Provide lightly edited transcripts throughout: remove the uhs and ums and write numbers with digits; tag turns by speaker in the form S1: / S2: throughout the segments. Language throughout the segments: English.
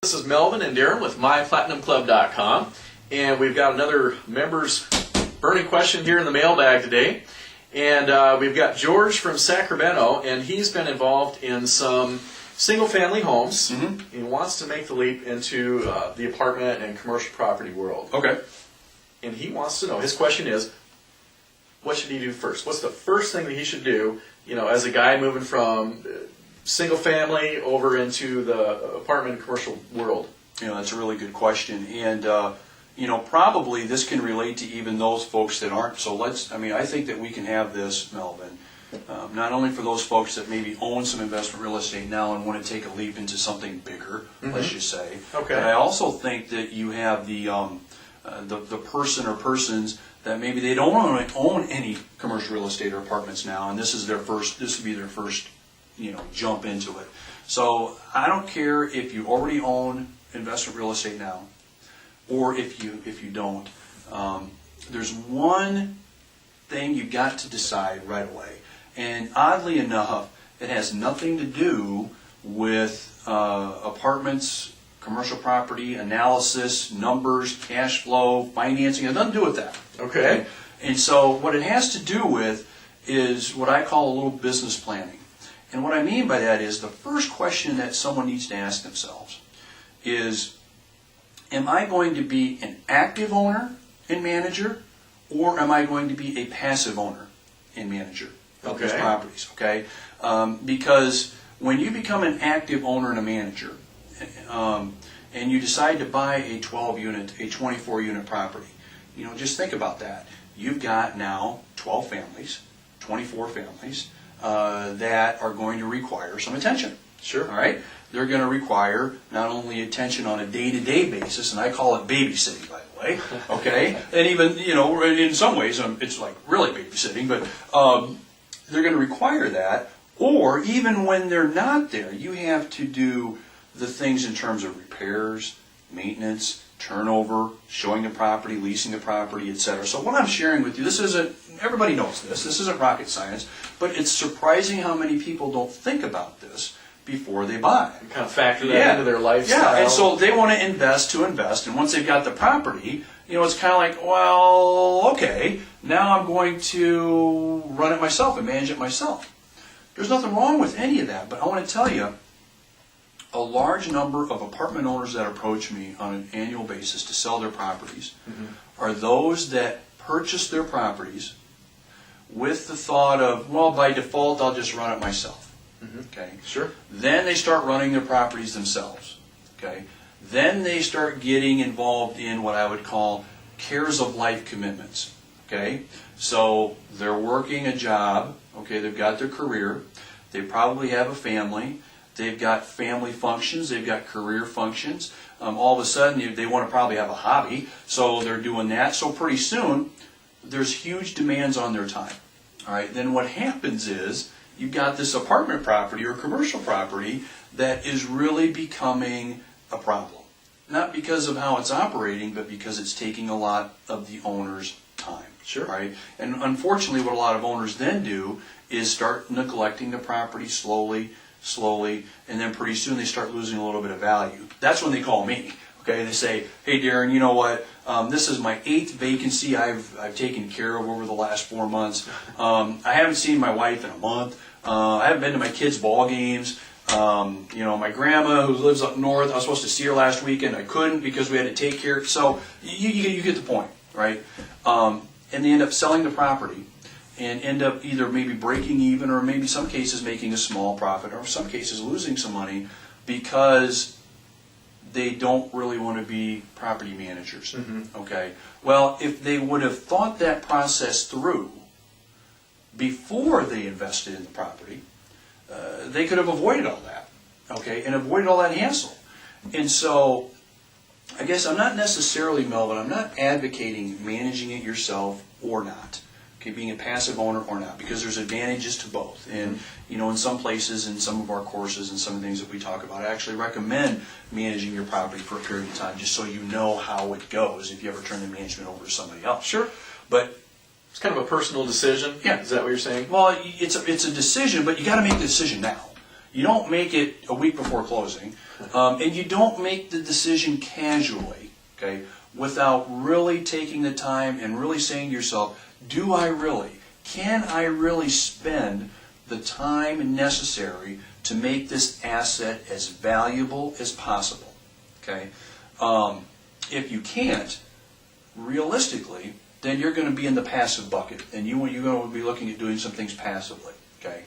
S1: This is Melvin and Darren with MyPlatinumClub.com, and we've got another members burning question here in the mailbag today. And we've got George from Sacramento, and he's been involved in some single-family homes. He wants to make the leap into the apartment and commercial property world.
S2: Okay.
S1: And he wants to know, his question is, what should he do first? What's the first thing that he should do, as a guy moving from single family over into the apartment and commercial world?
S2: That's a really good question. And, probably this can relate to even those folks that aren't. So I think that we can have this, Melvin, not only for those folks that maybe own some investment real estate now and want to take a leap into something bigger, let's just say.
S1: Okay.
S2: But I also think that you have the person or persons that maybe they don't own any commercial real estate or apartments now, and this would be their first jump into it. So I don't care if you already own investment real estate now, or if you don't. There's one thing you've got to decide right away, and oddly enough, it has nothing to do with apartments, commercial property, analysis, numbers, cash flow, financing. It has nothing to do with that.
S1: Okay.
S2: And so what it has to do with is what I call a little business planning. And what I mean by that is the first question that someone needs to ask themselves is, am I going to be an active owner and manager, or am I going to be a passive owner and manager of these properties? Okay? Because when you become an active owner and a manager, and you decide to buy a 12-unit, a 24-unit property, just think about that. You've got now 12 families, 24 families, that are going to require some attention.
S1: Sure.
S2: All right? They're going to require not only attention on a day-to-day basis, and I call it babysitting, by the way, okay? And even, in some ways, it's like really babysitting, but they're going to require that. Or even when they're not there, you have to do the things in terms of repairs, maintenance, turnover, showing the property, leasing the property, etc. So what I'm sharing with you, everybody knows this isn't rocket science, but it's surprising how many people don't think about this before they buy.
S1: And kind of factor that into their lifestyle.
S2: Yeah, and so they want to invest, and once they've got the property, it's kind of like, well, okay, now I'm going to run it myself and manage it myself. There's nothing wrong with any of that, but I want to tell you, a large number of apartment owners that approach me on an annual basis to sell their properties are those that purchase their properties with the thought of, well, by default, I'll just run it myself. Okay.
S1: Sure.
S2: Then they start running their properties themselves. Okay. Then they start getting involved in what I would call cares of life commitments. Okay. So they're working a job. Okay. They've got their career. They probably have a family. They've got family functions, they've got career functions. All of a sudden, they want to probably have a hobby, so they're doing that. So pretty soon, there's huge demands on their time. All right. Then what happens is, you've got this apartment property or commercial property that is really becoming a problem. Not because of how it's operating, but because it's taking a lot of the owner's time.
S1: Sure.
S2: Right? And unfortunately, what a lot of owners then do is start neglecting the property slowly, and then pretty soon they start losing a little bit of value. That's when they call me. Okay, they say, hey Darren, you know what, this is my 8th vacancy I've taken care of over the last 4 months. I haven't seen my wife in a month. I haven't been to my kids' ball games. My grandma who lives up north, I was supposed to see her last weekend. I couldn't because we had to take care. So you get the point, right? And they end up selling the property and end up either maybe breaking even, or maybe some cases making a small profit, or in some cases losing some money because they don't really want to be property managers. Okay. Well, if they would have thought that process through before they invested in the property, they could have avoided all that. Okay, and avoided all that hassle. And so, I guess I'm not necessarily, Melvin, I'm not advocating managing it yourself or not. Okay, being a passive owner or not, because there's advantages to both. And in some places, in some of our courses and some of the things that we talk about, I actually recommend managing your property for a period of time, just so you know how it goes if you ever turn the management over to somebody else.
S1: Sure.
S2: But
S1: it's kind of a personal decision.
S2: Yeah.
S1: Is that what you're saying?
S2: Well, it's a decision, but you got to make the decision now. You don't make it a week before closing, and you don't make the decision casually, okay, without really taking the time and really saying to yourself, do I really, can I really spend the time necessary to make this asset as valuable as possible, okay? If you can't, realistically, then you're going to be in the passive bucket, and you're going to be looking at doing some things passively, okay?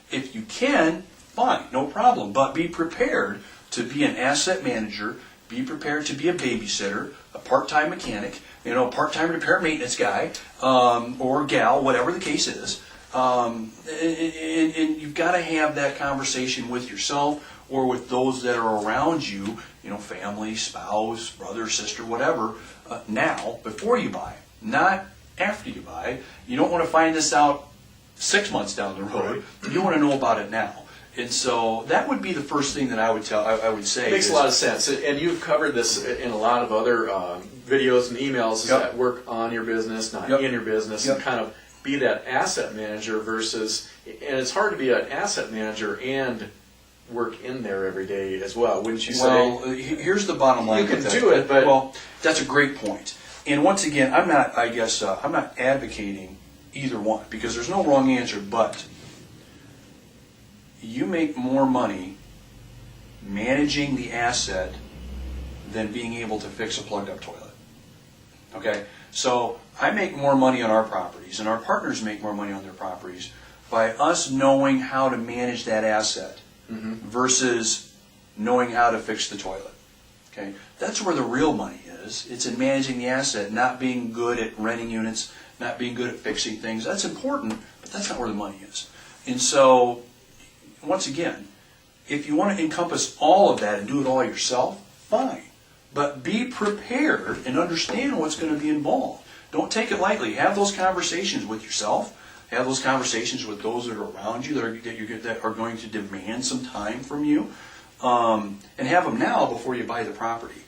S2: If you can, fine, no problem, but be prepared to be an asset manager, be prepared to be a babysitter, a part-time mechanic, a part-time repair maintenance guy, or gal, whatever the case is. And you've got to have that conversation with yourself or with those that are around you, family, spouse, brother, sister, whatever, now, before you buy, not after you buy. You don't want to find this out 6 months down the road.
S1: Right.
S2: You want to know about it now. And so that would be the first thing that I would say.
S1: It makes a lot of sense, and you've covered this in a lot of other videos and emails is
S2: Yep.
S1: that work on your business, not
S2: Yep.
S1: in your business,
S2: Yep.
S1: and kind of be that asset manager versus, and it's hard to be an asset manager and work in there every day as well, wouldn't you say?
S2: Well, here's the bottom line.
S1: You can
S2: with that.
S1: do it, but-
S2: well, that's a great point. And once again, I'm not advocating either one because there's no wrong answer. But you make more money managing the asset than being able to fix a plugged-up toilet. Okay, so I make more money on our properties, and our partners make more money on their properties by us knowing how to manage that asset. Versus knowing how to fix the toilet. Okay, that's where the real money is. It's in managing the asset, not being good at renting units, not being good at fixing things. That's important, but that's not where the money is. And so, once again, if you want to encompass all of that and do it all yourself, fine. But be prepared and understand what's going to be involved. Don't take it lightly. Have those conversations with yourself. Have those conversations with those that are around you that are going to demand some time from you, and have them now before you buy the property,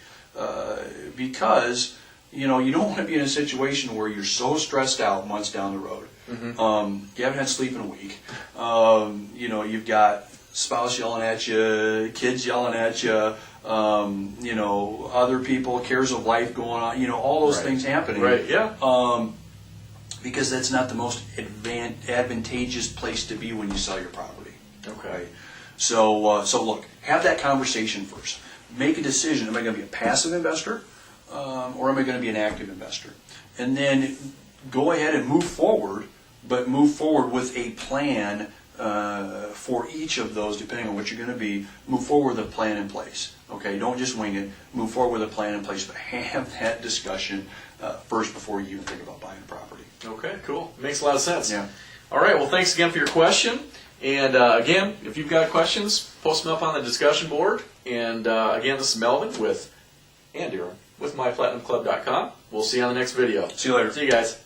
S2: because you don't want to be in a situation where you're so stressed out months down the road. You haven't had sleep in a week. You've got spouse yelling at you, kids yelling at you. Other people, cares of life going on. All those
S1: Right.
S2: things happening.
S1: Right, yeah.
S2: Because that's not the most advantageous place to be when you sell your property.
S1: Okay.
S2: So look, have that conversation first. Make a decision. Am I going to be a passive investor, or am I going to be an active investor? And then go ahead and move forward, but move forward with a plan for each of those, depending on what you're going to be. Move forward with a plan in place. Okay, don't just wing it. Move forward with a plan in place, but have that discussion first before you even think about buying a property.
S1: Okay, cool. Makes a lot of sense.
S2: Yeah.
S1: All right, well, thanks again for your question. And again, if you've got questions, post them up on the discussion board. And again, this is Melvin with MyPlatinumClub.com. We'll see you on the next video.
S2: See you later.
S1: See you guys.